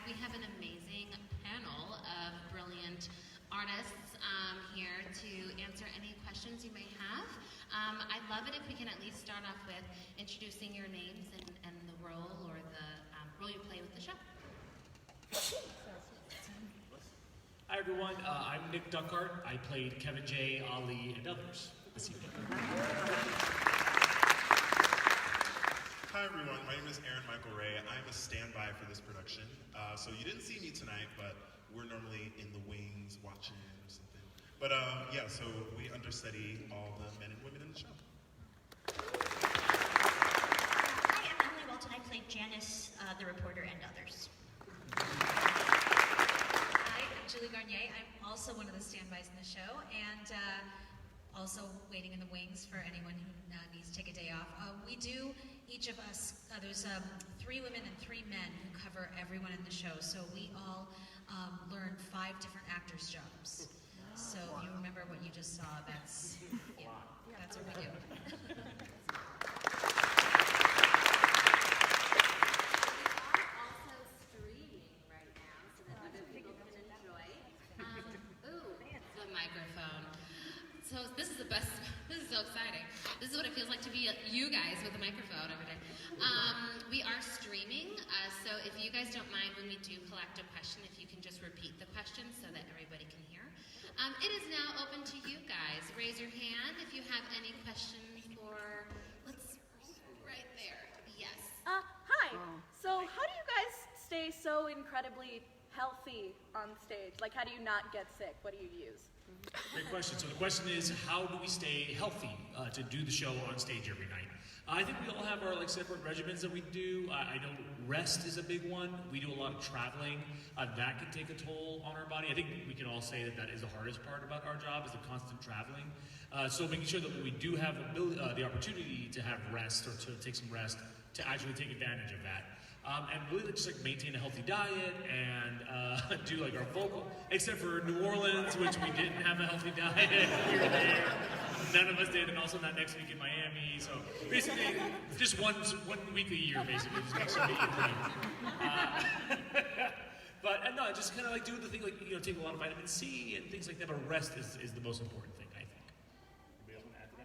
we have an amazing panel of brilliant artists here to answer any questions you may have. I'd love it if we can at least start off with introducing your names and the role or the role you play with the show. Hi everyone, I'm Nick Duckhart. I played Kevin J, Ali, and others this evening. Hi everyone, my name is Aaron Michael Ray. I'm a standby for this production. So you didn't see me tonight, but we're normally in the wings watching or something. But yeah, so we understudy all the men and women in the show. Hi, I'm Emily Walton. I played Janice, the reporter, and others. Hi, I'm Julie Garnier. I'm also one of the standbys in the show, and also waiting in the wings for anyone who needs to take a day off. We do, each of us, there's 3 women and 3 men who cover everyone in the show, so we all learn 5 different actors' jobs. So you remember what you just saw, that's what we do. So this is the best, this is so exciting. This is what it feels like to be you guys with a microphone every day. We are streaming, so if you guys don't mind when we do collect a question, if you can just repeat the question so that everybody can hear. It is now open to you guys. Raise your hand if you have any questions for, right there, yes. Hi, so how do you guys stay so incredibly healthy on stage? Like, how do you not get sick? What do you use? Great question. So the question is, how do we stay healthy to do the show on stage every night? I think we all have our separate regimens that we do. I know rest is a big one. We do a lot of traveling. That can take a toll on our body. I think we can all say that that is the hardest part about our job, is the constant traveling. So making sure that when we do have the opportunity to have rest or to take some rest, to actually take advantage of that. And really just maintain a healthy diet and do our vocal, except for New Orleans, which we didn't have a healthy diet. We were there. None of us did, and also not next week in Miami. So basically, just one week a year, basically, just make sure we eat clean. But no, just kind of do the thing, take a lot of vitamin C and things like that. But rest is the most important thing, I think. Anybody else want to add to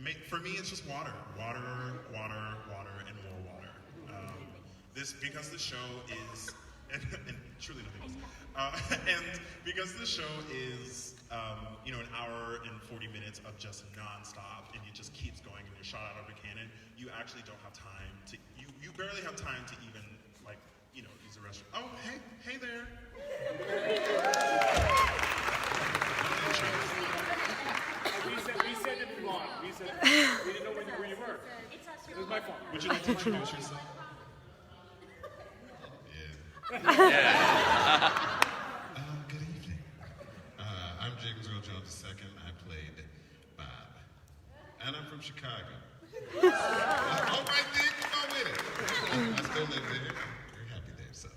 that? For me, it's just water. Water, and more water. Because the show is, and truly nothing else. And because the show is, an hour and 40 minutes of just nonstop, and it just keeps going, and you're shot out of a cannon, you actually don't have time to, you barely have time to even, use the restroom. Oh, hey there. We said to move on. We didn't know where you were. It was my fault. Would you like to introduce yourself? Good evening. I'm James Earl Jones II. I played Bob. And I'm from Chicago. All right, then, come on with it. I still live there. Very happy there, so.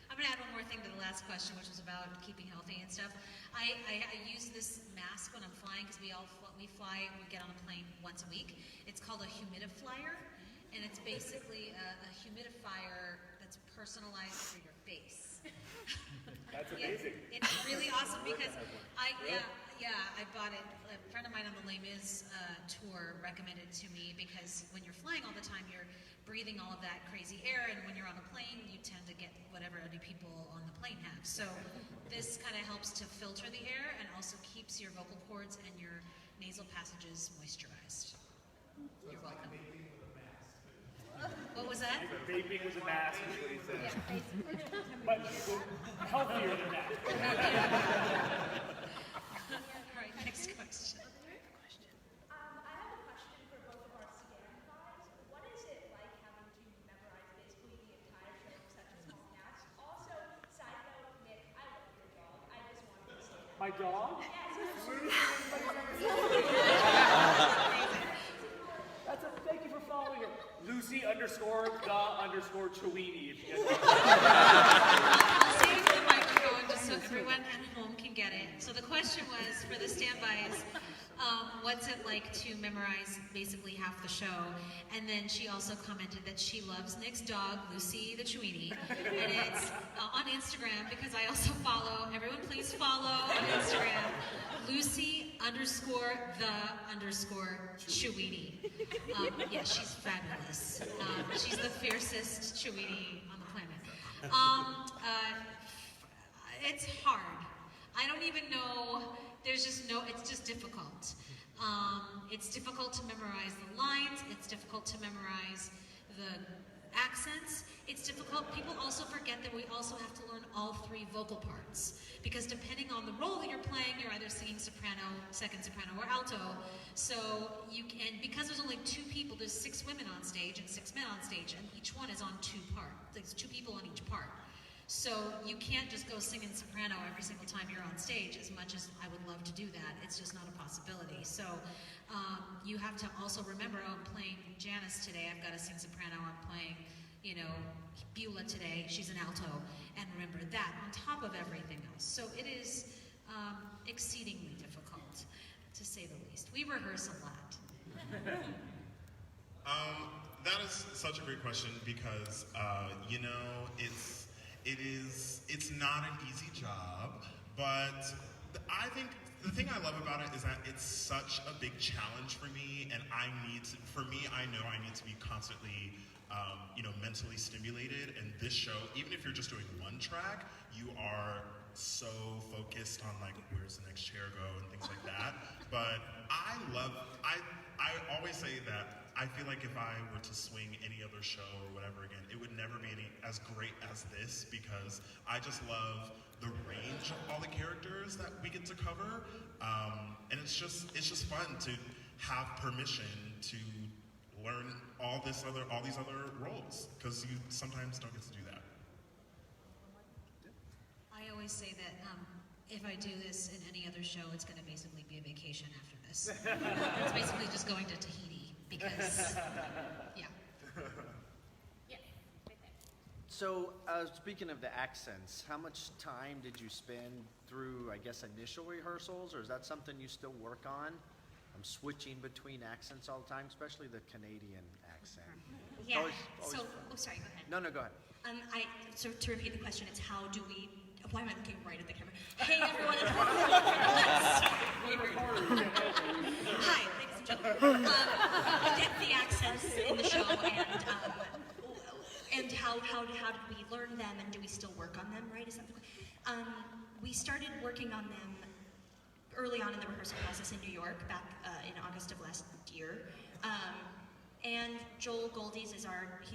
I'm going to add one more thing to the last question, which was about keeping healthy and stuff. I use this mask when I'm flying, because we get on a plane once a week. It's called a humidifier, and it's basically a humidifier that's personalized for your face. That's amazing. It's really awesome because I bought it. A friend of mine on the Les Mis tour recommended it to me, because when you're flying all the time, you're breathing all of that crazy air, and when you're on a plane, you tend to get whatever other people on the plane have. So this kind of helps to filter the air and also keeps your vocal cords and your nasal passages moisturized. You're welcome. What was that? Vaping was a mask, is what he said. But healthier than that. All right, next question. I have a question for both of our standbys. What is it like having to memorize basically the entire show in such a small cast? Also, side note, Nick, I love your dog. I just wanted to say that. My dog? Thank you for following her. Lucy_the_Chouini, if you guys I'll save the microphone just so everyone at home can get it. So the question was for the standbys, what's it like to memorize basically half the show? And then she also commented that she loves Nick's dog, Lucy the Chewini. And it's on Instagram, because I also follow, everyone please follow on Instagram, Lucy_the_Chewini. Yeah, she's fabulous. She's the fiercest Chewini on the planet. It's hard. I don't even know, it's just difficult. It's difficult to memorize the lines, it's difficult to memorize the accents, it's difficult. People also forget that we also have to learn all 3 vocal parts, because depending on the role that you're playing, you're either singing soprano, second soprano, or alto. So because there's only 2 people, there's 6 women on stage and 6 men on stage, and each one is on 2 parts. There's 2 people on each part. So you can't just go singing soprano every single time you're on stage, as much as I would love to do that. It's just not a possibility. So you have to also remember, oh, I'm playing Janice today, I've got to sing soprano. I'm playing, Beulah today, she's an alto. And remember that on top of everything else. So it is exceedingly difficult, to say the least. We rehearse a lot. That is such a great question, because it's not an easy job, but I think the thing I love about it is that it's such a big challenge for me, and I know I need to be constantly mentally stimulated. And this show, even if you're just doing 1 track, you are so focused on like, where's the next chair go and things like that. But I always say that I feel like if I were to swing any other show or whatever again, it would never be as great as this, because I just love the range of all the characters that we get to cover, and it's just fun to have permission to learn all these other roles, because you sometimes don't get to do that. I always say that if I do this in any other show, it's going to basically be a vacation after this. It's basically just going to Tahiti, because, yeah. So, speaking of the accents, how much time did you spend through, I guess, initial rehearsals, or is that something you still work on? I'm switching between accents all the time, especially the Canadian accent. Yeah. Always So, fun. oh, sorry, go ahead. No, go ahead. So to repeat the question, it's how do we, why am I looking right at the camera? Hey everyone, hi, ladies and gentlemen. We did the accents in the show, and how did we learn them, and do we still work on them, right? Is that the question? We started working on them early on in the rehearsal process in New York, back in August of last year. And Joel Goldies he's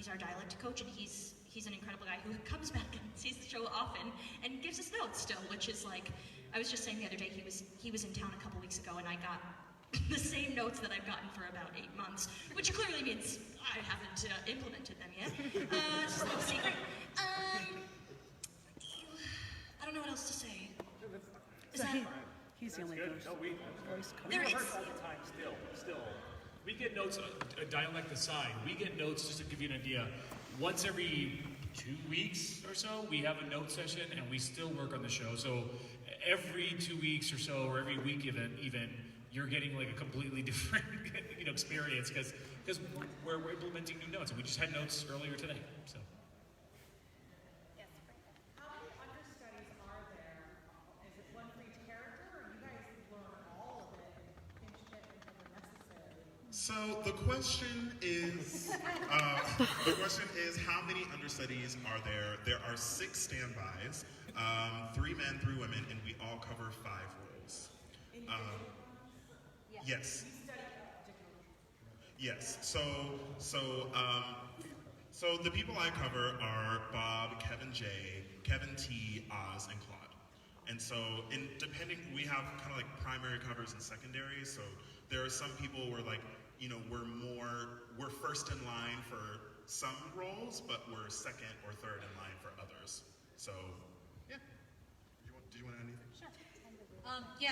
our dialect coach, and he's an incredible guy who comes back and sees the show often and gives us notes still, which is like, I was just saying the other day, he was in town a couple weeks ago, and I got the same notes that I've gotten for about 8 months, which clearly means I haven't implemented them yet. It's just a little secret. I don't know what else to say. Is that... He's the only voice We rehearse all the time still. We get notes, dialect aside, we get notes, just to give you an idea, once every 2 weeks or so, we have a note session, and we still work on the show. So every 2 weeks or so, or every week even, you're getting like a completely different experience, because we're implementing new notes, and we just had notes earlier today. So. How many understudies are there? Is it one for each character, or you guys learn all of it and pinch it whenever necessary? So the question is, how many understudies are there? There are 6 standbys, 3 men, 3 women, and we all cover 5 roles. Yes. Yes. So the people I cover are Bob, Kevin J, Kevin T, Oz, and Claude. And so, we have kind of like primary covers and secondary. So there are some people where like, we're first in line for some roles, but we're second or third in line for others. So, yeah. Do you want to add anything? Sure.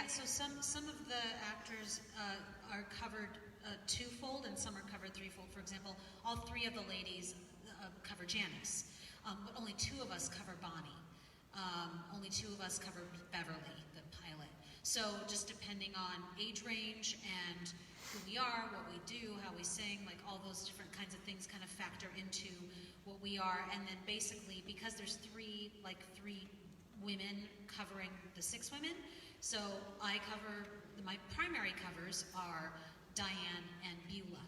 So some of the actors are covered twofold, and some are covered threefold. For example, all 3 of the ladies cover Janice, but only 2 of us cover Bonnie. Only 2 of us covered Beverly, the pilot. So just depending on age range and who we are, what we do, how we sing, like all those different kinds of things kind of factor into what we are. And then basically, because there's 3 women covering the 6 women, so my primary covers are Diane and Beulah.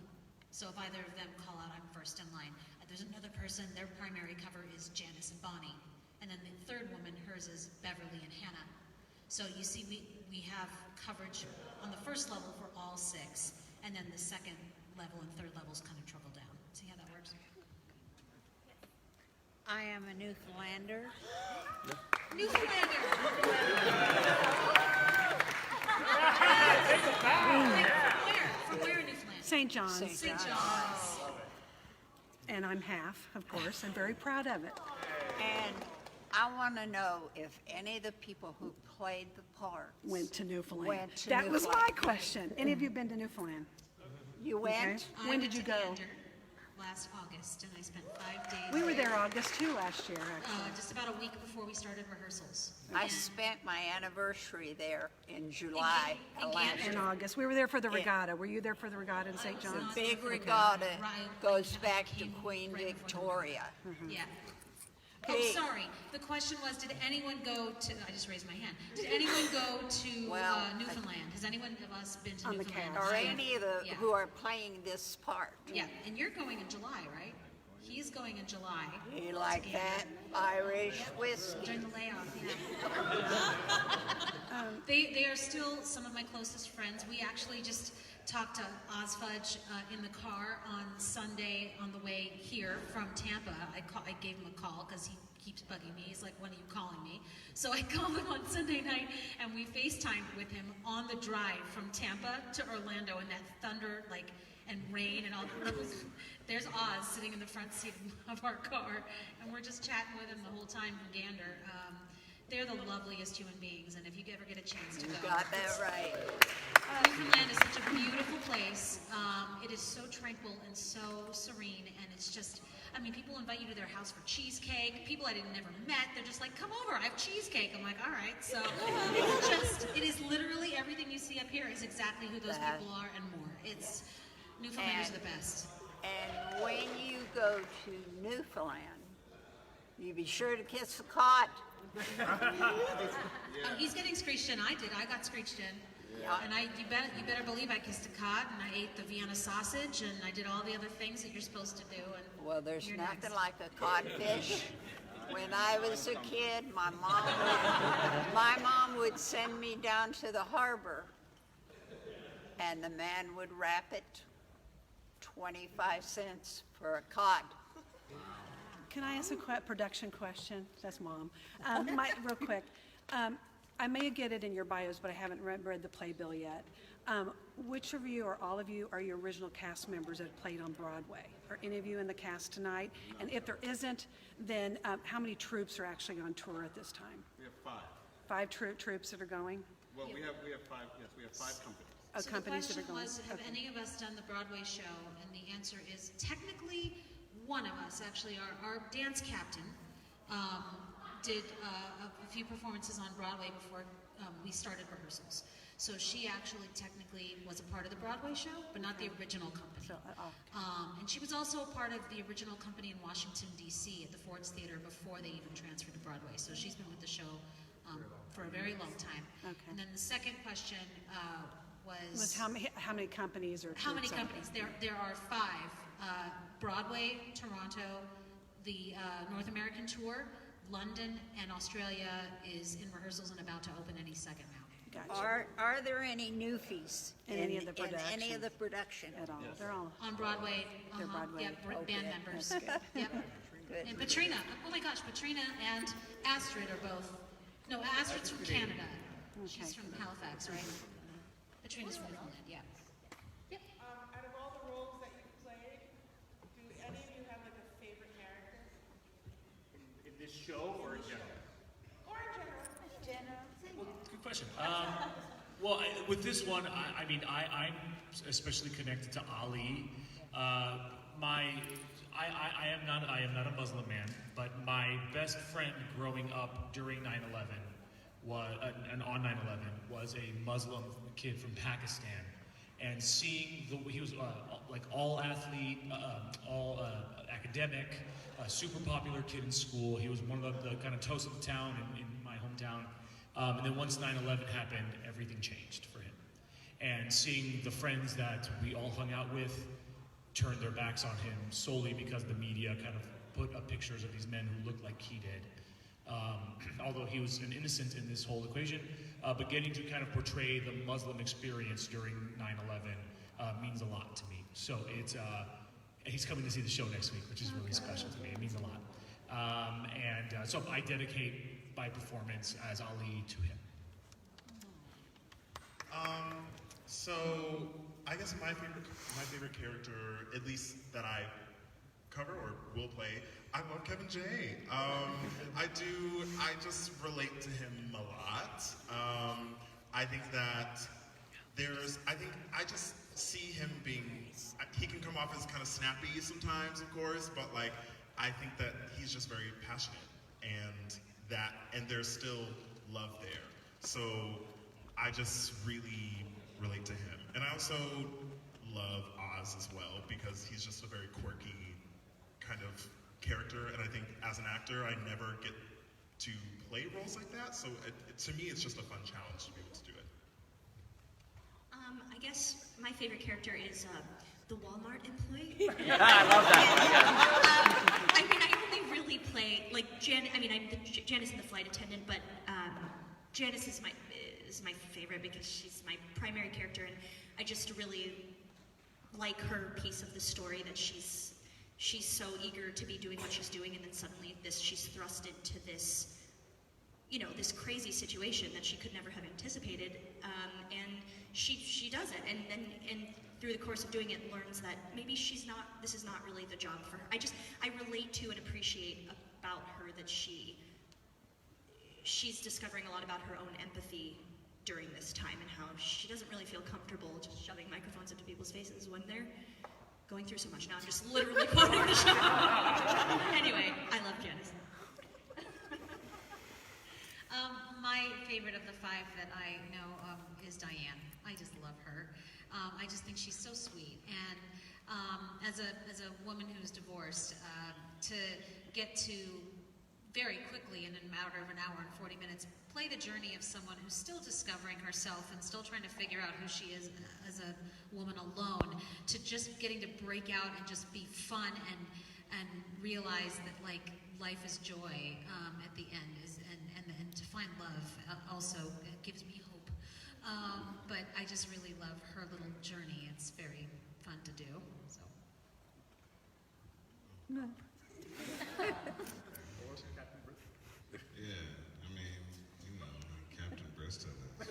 So if either of them call out, I'm first in line. There's another person, their primary cover is Janice and Bonnie. And then the 3rd woman, hers is Beverly and Hannah. So you see, we have coverage on the first level for all 6, and then the second level and third levels kind of trickle down. See how that works? I am a Newfoundlander. Newfoundlander! From where in Newfoundland? St. John's. St. John's. And I'm half, of course. I'm very proud of it. And I want to know if any of the people who played the parts Went to Newfoundland. Went to That was my Newfoundland. question. Any of you been to Newfoundland? You went? Okay. When did you go? Last August, and I spent 5 days. We were there August too last year, actually. Just about a week before we started rehearsals. I And spent my anniversary there in July In last Canada. In year. August. We were there for the Yeah. regatta. Were you there for the regatta in St. The John's? big Okay. regatta Right. goes back to Came Queen right before the Victoria. Yeah. Hey. Oh, sorry. The question was, did anyone go to, I just raised my hand. Did anyone go to Well, Newfoundland? Has anyone of us been to On the Newfoundland? cast. Or Yeah. any of the Yeah. who are playing this part. Yeah, and you're going in July, right? He's going in July. You like Yeah. that Irish whiskey? During the layoff, yeah. They are still some of my closest friends. We actually just talked to Oz Fudge in the car on Sunday on the way here from Tampa. I gave him a call because he keeps bugging me. He's like, when are you calling me? So I called him on Sunday night, and we FaceTimed with him on the drive from Tampa to Orlando in that thunder, and rain and all that. There's Oz sitting in the front seat of our car, and we're just chatting with him the whole time from Gander. They're the loveliest human beings, and if you ever get a chance to You go. got that right. Newfoundland is such a beautiful place. It is so tranquil and so serene, and it's just, people invite you to their house for cheesecake. People I didn't never met, they're just like, come over, I have cheesecake. I'm like, all right. So it is literally everything you see up here is exactly who those people are and more. Newfoundlanders are the best. And when you go to Newfoundland, you be sure to kiss the cot. He's getting screeched in. I did. I got screeched in. Yeah. And you better believe I kissed a cod, and I ate the Vienna sausage, and I did all the other things that you're supposed to do. And Well, there's you're nothing next. like a codfish. When I was a kid, my mom would send me down to the harbor, and the man would wrap it 25 cents for a cod. Can I ask a production question? That's Mom. Real quick. I may get it in your bios, but I haven't read the playbill yet. Which of you or all of you are your original cast members that played on Broadway? Are any of you in the cast tonight? And if there isn't, then how many troops are actually on tour at this time? We have 5. 5 troops that are going? Well, we have 5. Yes, we have 5 companies. So Companies the that are question going. was, have Okay. any of us done the Broadway show? And the answer is technically one of us, actually, our dance captain, did a few performances on Broadway before we started rehearsals. So she actually technically was a part of the Broadway show, but not the original company. So, And she was also a part of the original company in Washington, D.C. at the Ford's Theater before they even transferred to Broadway. So she's been with the show for a very long time. Okay. And then the second question was how many companies or how many troops are companies? There are 5. Broadway, Toronto, the North American tour, London, and Australia is in rehearsals and about to open any second now. Gotcha. Are there any newfies In any of the in any of the production? At all? They're all. On Broadway, They're Broadway. Yep, band Okay. members. That's good. Yep. Good. And Patrina, oh my gosh, Patrina and Astrid are both, no, Astrid's from Canada. She's from Halifax, right? Patrina's from Newfoundland, yeah. Yep. Out of all the roles that you played, do any of you have like a favorite character? In this show or in general? Or in general? Well, good question. With this one, I'm especially connected to Ali. I I am not a Muslim man, but my best friend growing up during 9/11 was, and on 9/11 was a Muslim kid from Pakistan, and seeing he was like all athlete, all academic, super popular kid in school. He was one of the kind of toast of the town in my hometown. And then once 9/11 happened, everything changed for him. And seeing the friends that we all hung out with turn their backs on him solely because the media kind of put up pictures of these men who looked like he did. Although he was an innocent in this whole equation, but getting to kind of portray the Muslim experience during 9/11 means a lot to me. So it's he's coming to see the show next week, which is really special to me. It means a lot. So I dedicate my performance as Ali to him. So I guess my favorite character, at least that I cover or will play, I love Kevin J. I just relate to him a lot. I think that I just see him he can come off as kind of snappy sometimes, of course, but like, I think that he's just very passionate, and there's still love there. So I just really relate to him. And I also love Oz as well, because he's just a very quirky kind of character, and I think as an actor, I never get to play roles like that, so to me, it's just a fun challenge to be able to do it. I guess my favorite character is the Walmart employee. I love that. I mean, I only really play, like, Janice in the flight attendant, but Janice is my favorite because she's my primary character, and I just really like her piece of the story, that she's so eager to be doing what she's doing, and then suddenly she's thrust into this, this crazy situation that she could never have anticipated, and she does it, and through the course of doing it, learns that maybe this is not really the job for her. I relate to and appreciate about her that she's discovering a lot about her own empathy during this time, and how she doesn't really feel comfortable just shoving microphones into people's faces when they're going through so much. Now I'm just literally quoting the show. Anyway, I love Janice. My favorite of the five that I know is Diane. I just love her. I just think she's so sweet, and as a woman who's divorced, to get to very quickly, in a matter of an hour and 40 minutes, play the journey of someone who's still discovering herself and still trying to figure out who she is as a woman alone, to just getting to break out and just be fun and realize that, like, life is joy at the end, and to find love also gives me hope. But I just really love her little journey. It's very fun to do. So. Yeah, I mean, Captain Bristol is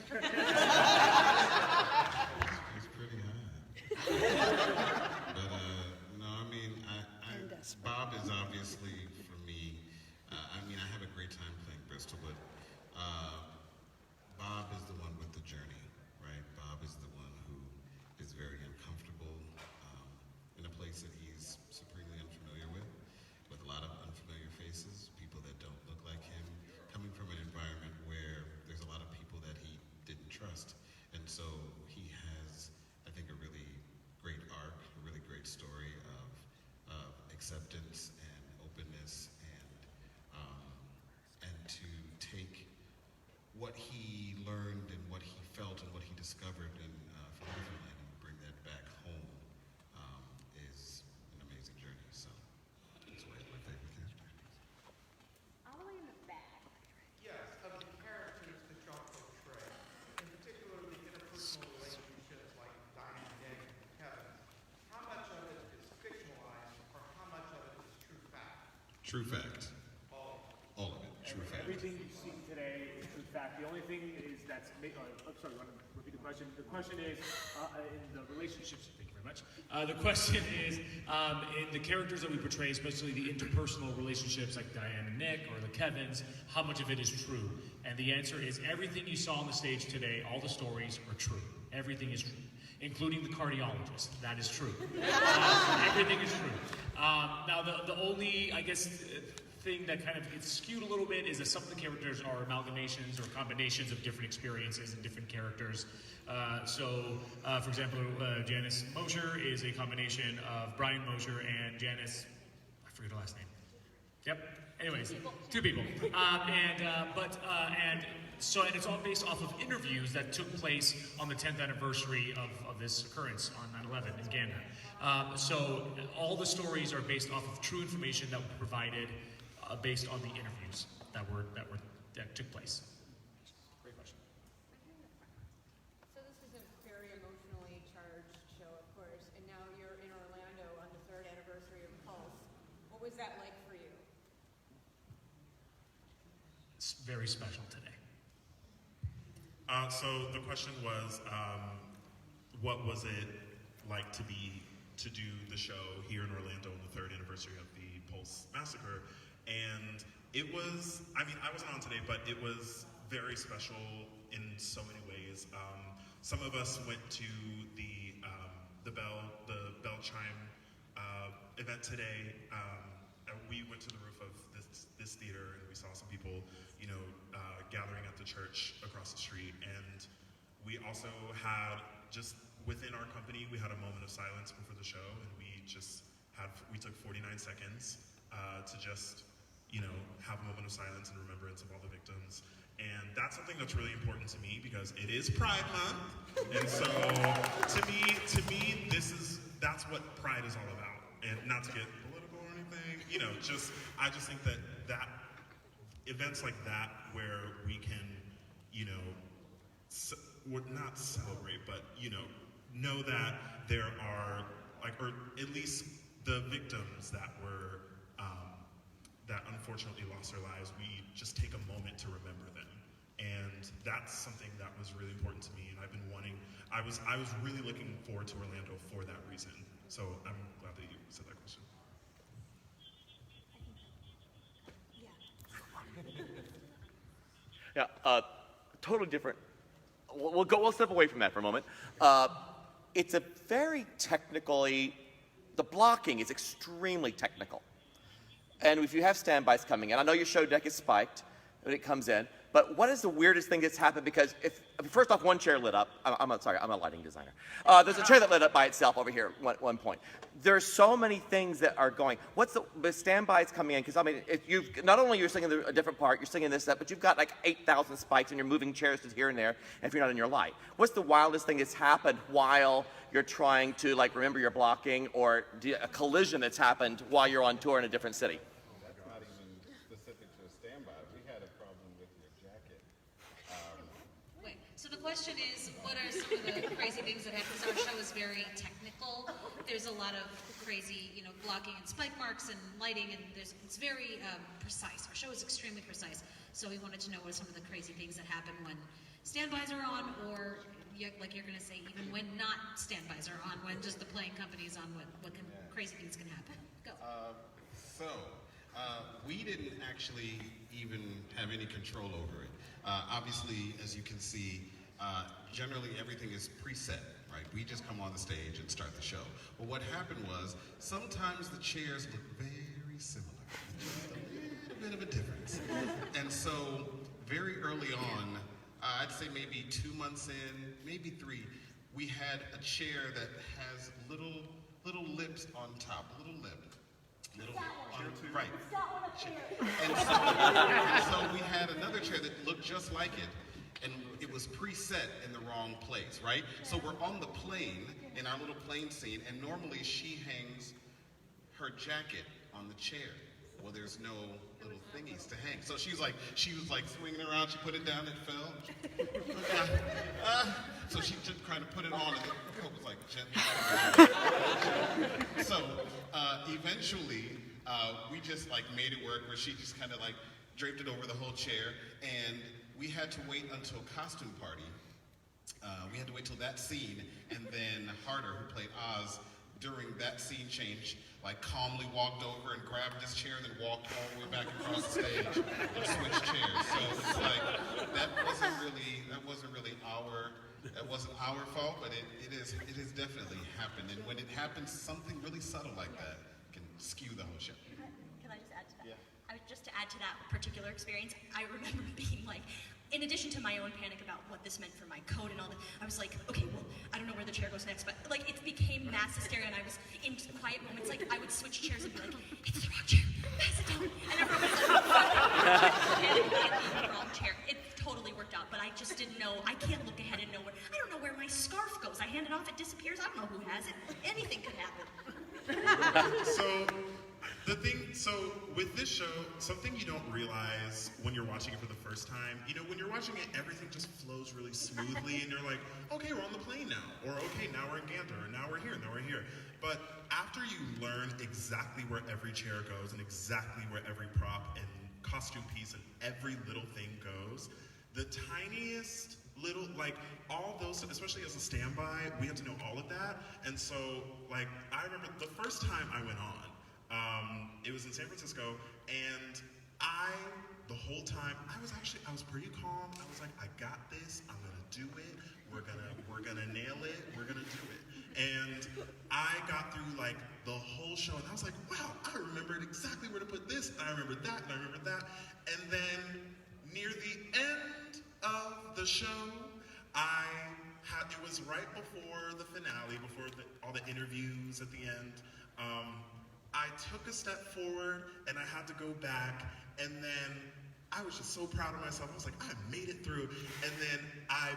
it's pretty high. But no, I mean, Bob is obviously, for me, I have a great time playing Bristol, but Bob is the one with the journey, right? Bob is the one who is very uncomfortable in a place that he's supremely unfamiliar with a lot of unfamiliar faces, people that don't look like him, coming from an environment where there's a lot of people that he didn't trust. And so he has, I think, a really great arc, a really great story of acceptance and openness, and to take what he learned and what he felt and what he discovered from Newfoundland and bring that back home is an amazing journey. So that's why he's my favorite character. All the way in the back. Yes, of the characters that y'all portray, in particular the interpersonal relationships like Diane, Nick, and Kevin, how much of it is fictionalized or how much of it is true fact? True fact. All of it. True fact. Everything you see today is true fact. The only thing is that's, I'm sorry, you want to repeat the question? The question is, in the relationships. Thank you very much. The question is, in the characters that we portray, especially the interpersonal relationships like Diane and Nick or the Kevins, how much of it is true? And the answer is everything you saw on the stage today, all the stories are true. Everything is true. including the cardiologist. That is true. Everything is true. Now, the only, I guess, thing that kind of gets skewed a little bit is that some of the characters are amalgamations or combinations of different experiences and different characters. For example, Janice Mosher is a combination of Brian Mosher and Janice, I forget her last name. Yep. Anyways, two people. And it's all based off of interviews that took place on the 10th anniversary of this occurrence on 9/11 in Gander. So all the stories are based off of true information that was provided based on the interviews that took place. Great question. So this is a very emotionally charged show, of course, and now you're in Orlando on the 3rd anniversary of Pulse. What was that like for you? It's very special today. So the question was, what was it like to do the show here in Orlando on the 3rd anniversary of the Pulse massacre? And it was, I wasn't on today, but it was very special in so many ways. Some of us went to the bell chime event today. We went to the roof of this theater and we saw some people, gathering at the church across the street. And we also had, just within our company, we had a moment of silence before the show, and we took 49 seconds to just, have a moment of silence and remembrance of all the victims. And that's something that's really important to me because it is Pride Month. And so to me, that's what Pride is all about. And not to get political or anything, I just think that events like that where we can, not celebrate, but, know that there are, or at least the victims that were, that unfortunately lost their lives, we just take a moment to remember them. And that's something that was really important to me, and I've been wanting, I was really looking forward to Orlando for that reason. So I'm glad that you said that question. Yeah, totally different. We'll step away from that for a moment. It's a very the blocking is extremely technical. And if you have standbys coming in, I know your show deck is spiked when it comes in, but what is the weirdest thing that's happened? Because first off, one chair lit up. I'm a lighting designer. There's a chair that lit up by itself over here at one point. There's so many things that are going. The standbys coming in? Because if not only you're singing a different part, you're singing this, that, but you've got like 8,000 spikes and you're moving chairs to here and there if you're not in your light. What's the wildest thing that's happened while you're trying to remember your blocking, or a collision that's happened while you're on tour in a different city? That's not even specific to a standby. We had a problem with your jacket. Wait, so the question is, what are some of the crazy things that happen? Because our show is very technical. There's a lot of crazy, blocking and spike marks and lighting, and it's very precise. Our show is extremely precise. So we wanted to know what are some of the crazy things that happen when standbys are on, or like you're going to say, even when not standbys are on, when just the playing company's on, crazy things can happen. Go. We didn't actually even have any control over it. Obviously, as you can see, generally everything is preset, right? We just come on the stage and start the show. But what happened was, sometimes the chairs look very similar. Just a little bit of a difference. And so, very early on, I'd say maybe 2 months in, maybe 3, we had a chair that has little lips on top, little lip. Right. And so we had another chair that looked just like it, and it was preset in the wrong place, right? So we're on the plane, in our little plane scene, and normally she hangs her jacket on the chair. Well, there's no little thingies to hang. So she was like swinging around, she put it down, it fell. So she just kind of put it on, and the coat was like gently. So eventually, we just made it work, where she just kind of draped it over the whole chair, and we had to wait until costume party. We had to wait till that scene, and then Harder, who played Oz, during that scene change, calmly walked over and grabbed this chair and then walked all the way back across the stage and switched chairs. So it's that wasn't really our That wasn't our fault, but it has definitely happened. And when it happens, something really subtle like that can skew the whole show. Can I just add to that? Just to add to that particular experience, I remember being like, in addition to my own panic about what this meant for my code and all that, I was like, okay, well, I don't know where the chair goes next, but like it became mass hysteria, and I was in quiet moments, like I would switch chairs and be like, it's the wrong chair, pass it down, and everyone was like, the wrong chair. It totally worked out, but I just didn't know. I can't look ahead and know where. I don't know where my scarf goes. I hand it off, it disappears. I don't know who has it. Anything could happen. So with this show, something you don't realize when you're watching it for the first time, when you're watching it, everything just flows really smoothly, and you're like, okay, we're on the plane now, or okay, now we're in Gander, or now we're here. But after you learn exactly where every chair goes, and exactly where every prop and costume piece and every little thing goes, the tiniest little, all those, especially as a standby, we have to know all of that. And so, I remember the first time I went on, it was in San Francisco, and the whole time, I was pretty calm. I was like, I got this, I'm gonna do it, we're gonna nail it, we're gonna do it. And I got through the whole show, and I was like, wow, I remembered exactly where to put this, and I remembered that, and I remembered that. And then near the end of the show, it was right before the finale, before all the interviews at the end. I took a step forward, and I had to go back, and then I was just so proud of myself. I was like, I made it through. And then I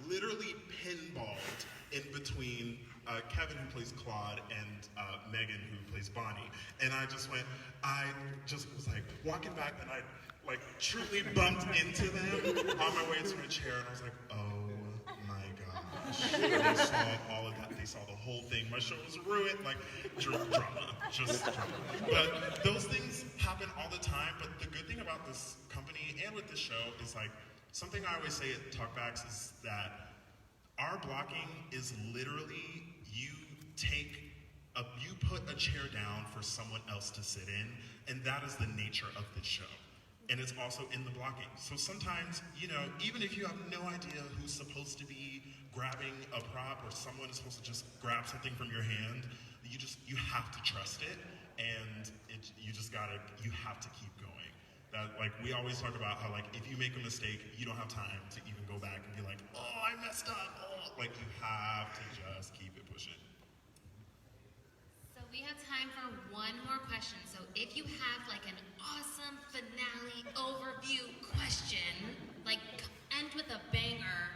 literally pinballed in between Kevin, who plays Claude, and Megan, who plays Bonnie. And I just was walking back, and I truly bumped into them on my way to a chair, and I was like, oh my gosh. They saw all of that. They saw the whole thing. My show was ruined. Drama. Just drama. But those things happen all the time. But the good thing about this company and with this show is something I always say at Talkbacks is that our blocking is literally you put a chair down for someone else to sit in, and that is the nature of this show. And it's also in the blocking. So sometimes, even if you have no idea who's supposed to be grabbing a prop, or someone is supposed to just grab something from your hand, you have to trust it, and you have to keep going. That, we always talk about how, if you make a mistake, you don't have time to even go back and be like, oh, I messed up. Oh, you have to just keep it pushing. So we have time for one more question. So if you have an awesome finale overview question, end with a banger,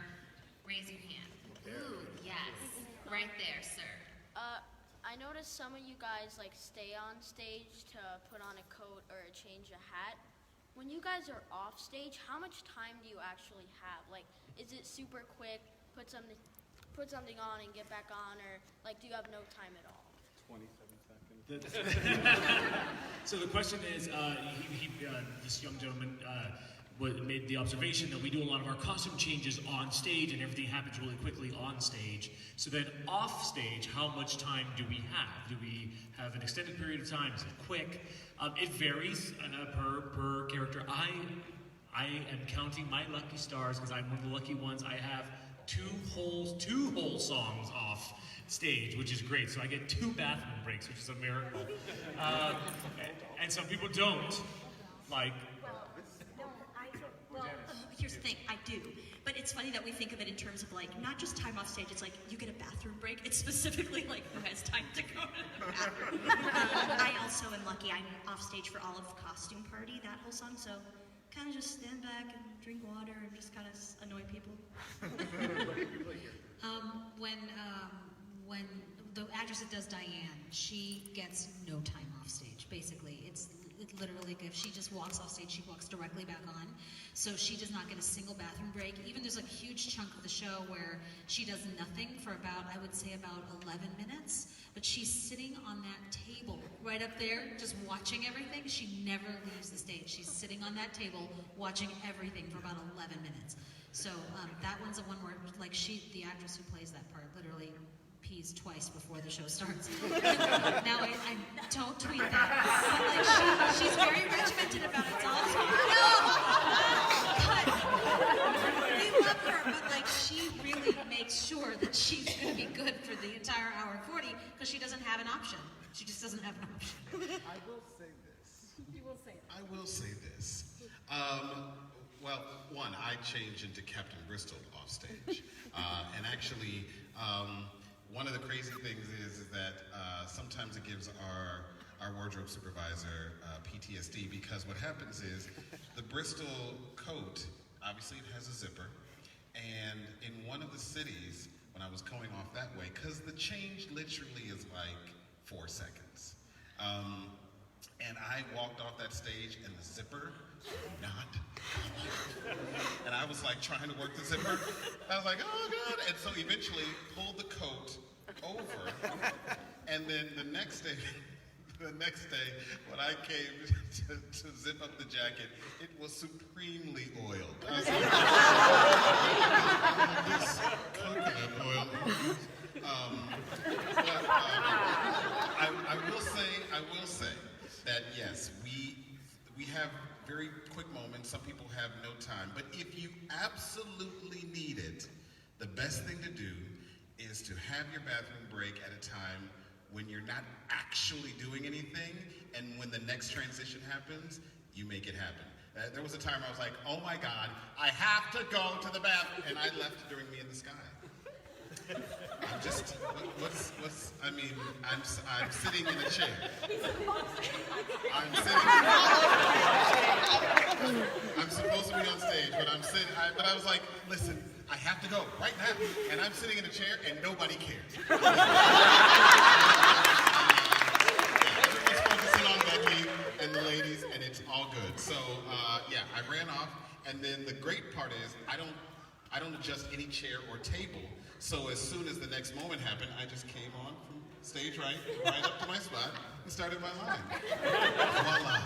raise your hand. Ooh, yes. Right there, sir. I noticed some of you guys stay on stage to put on a coat or change a hat. When you guys are off stage, how much time do you actually have? Is it super quick, put something on and get back on, or do you have no time at all? 27 seconds. So the question is, this young gentleman made the observation that we do a lot of our costume changes on stage, and everything happens really quickly on stage. So then off stage, how much time do we have? Do we have an extended period of time? Is it quick? It varies per character. I am counting my lucky stars because I'm one of the lucky ones. I have two whole songs off stage, which is great. So I get 2 bathroom breaks, which is a miracle. And some people don't. Here's the thing, I do. But it's funny that we think of it in terms of not just time off stage, it's you get a bathroom break. It's specifically who has time to go to the bathroom. I also am lucky. I'm off stage for all of Costume Party, that whole song, so kind of just stand back and drink water and just kind of annoy people. When the actress that does Diane, she gets no time off stage, basically. It's literally, if she just walks off stage, she walks directly back on. So she does not get a single bathroom break. Even there's a huge chunk of the show where she does nothing for about 11 minutes. But she's sitting on that table right up there, just watching everything. She never leaves the stage. She's sitting on that table watching everything for about 11 minutes. So that one's the one where the actress who plays that part literally pees twice before the show starts. Now I don't tweet that. But she's very regimented about it. It's awesome. No! But we love her, but she really makes have an option. She just doesn't have an option. I will say this. You will say it. I will say this. Well, one, I changed into Captain Bristol off stage. And actually, one of the crazy things is that sometimes it gives our wardrobe supervisor PTSD, because what happens is the Bristol coat, obviously it has a zipper, and in one of the cities, when I was going off that way, because the change literally is like 4 seconds. And I walked off that stage and the zipper would not come up. And I was like trying to work the zipper. I was like, oh God. And so eventually pulled the coat over. And then the next day when I came to zip up the jacket, it was supremely oiled. I was like, this coconut oil. But I will say that yes, we have very quick moments. Some people have no time. But if you absolutely need it, the best thing to do is to have your bathroom break at a time when you're not actually doing anything, and when the next transition happens, you make it happen. There was a time I was like, oh my God, I have to go to the bathroom, and I left during Me in the Sky. I'm just, I'm sitting in a chair. I'm supposed to be on stage, but but I was like, listen, I have to go right now. And I'm sitting in a chair and nobody cares. Everyone's focusing on Becky and the ladies, and it's all good. So, yeah, I ran off, and then the great part is, I don't adjust any chair or table. So as soon as the next moment happened, I just came on from stage right up to my spot and started my line. Voila.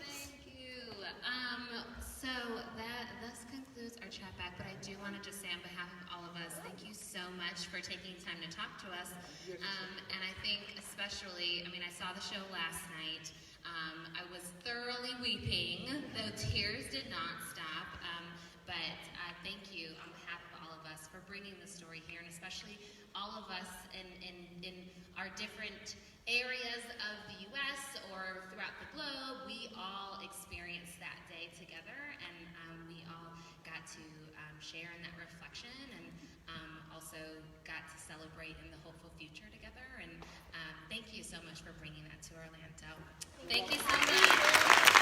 Thank you. So that thus concludes our chat back, but I do want to just say on behalf of all of us, thank you so much for taking time to talk to us. And I think especially, I saw the show last night. I was thoroughly weeping, though tears did not stop. But thank you on behalf of all of us for bringing the story here, and especially all of us in our different areas of the U.S. or throughout the globe. We all experienced that day together, and we all got to share in that reflection, and also got to celebrate in the hopeful future together. And thank you so much for bringing that to Orlando. Thank you so much.